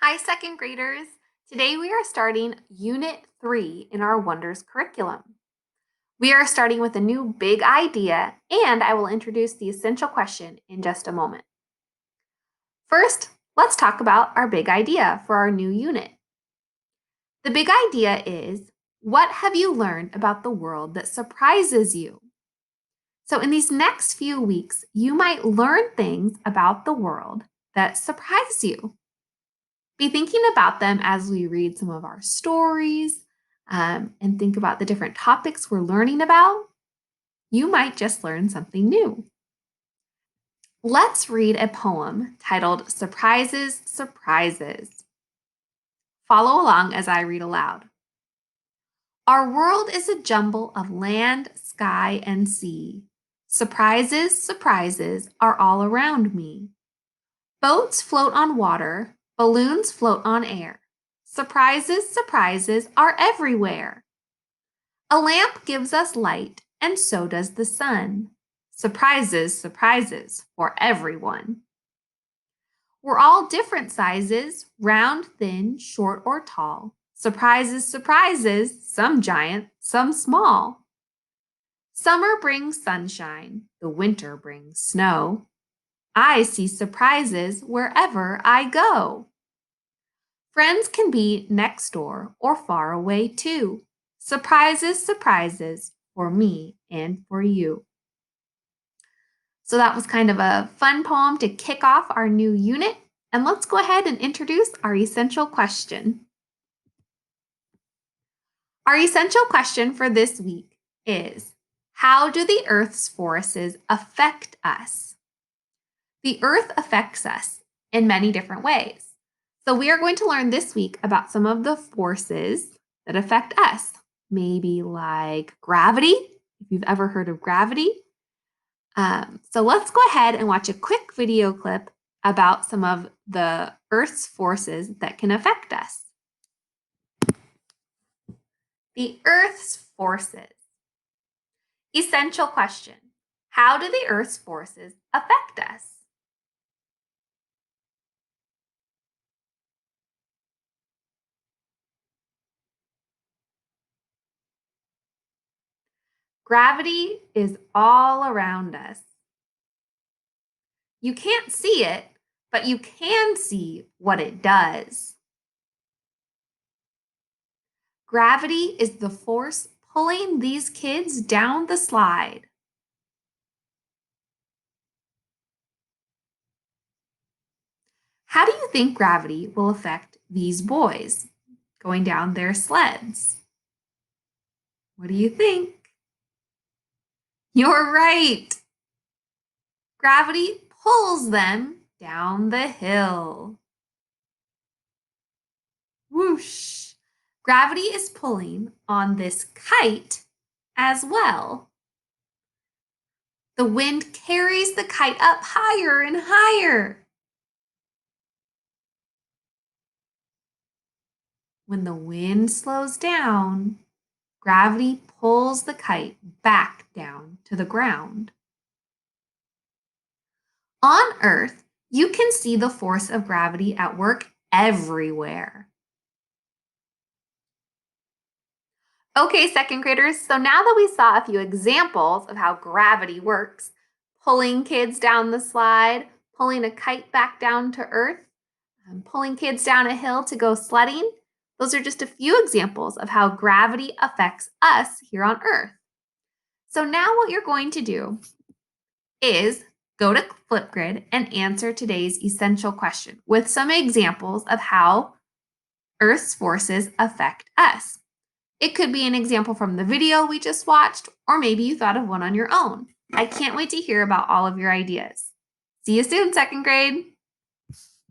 Hi, second graders. Today we are starting Unit 3 in our Wonders curriculum. We are starting with a new big idea, and I will introduce the essential question in just a moment. First, let's talk about our big idea for our new unit. The big idea is, what have you learned about the world that surprises you? So in these next few weeks, you might learn things about the world that surprise you. Be thinking about them as we read some of our stories and think about the different topics we're learning about. You might just learn something new. Let's read a poem titled Surprises, Surprises. Follow along as I read aloud. Our world is a jumble of land, sky, and sea. Surprises, surprises are all around me. Boats float on water, balloons float on air. Surprises, surprises are everywhere. A lamp gives us light, and so does the sun. Surprises, surprises for everyone. We're all different sizes, round, thin, short, or tall. Surprises, surprises, some giant, some small. Summer brings sunshine, the winter brings snow. I see surprises wherever I go. Friends can be next door or far away too. Surprises, surprises for me and for you. So that was kind of a fun poem to kick off our new unit. And let's go ahead and introduce our essential question. Our essential question for this week is, how do the Earth's forces affect us? The Earth affects us in many different ways. So we are going to learn this week about some of the forces that affect us. Maybe like gravity, if you've ever heard of gravity. So let's go ahead and watch a quick video clip about some of the Earth's forces that can affect us. The Earth's forces. Essential question. How do the Earth's forces affect us? Gravity is all around us. You can't see it, but you can see what it does. Gravity is the force pulling these kids down the slide. How do you think gravity will affect these boys going down their sleds? What do you think? You're right. Gravity pulls them down the hill. Whoosh! Gravity is pulling on this kite as well. The wind carries the kite up higher and higher. When the wind slows down, gravity pulls the kite back down to the ground. On Earth, you can see the force of gravity at work everywhere. Okay, second graders, so now that we saw a few examples of how gravity works, pulling kids down the slide, pulling a kite back down to Earth, pulling kids down a hill to go sledding, those are just a few examples of how gravity affects us here on Earth. So now what you're going to do is go to Flipgrid and answer today's essential question with some examples of how Earth's forces affect us. It could be an example from the video we just watched, or maybe you thought of one on your own. I can't wait to hear about all of your ideas. See you soon, second grade.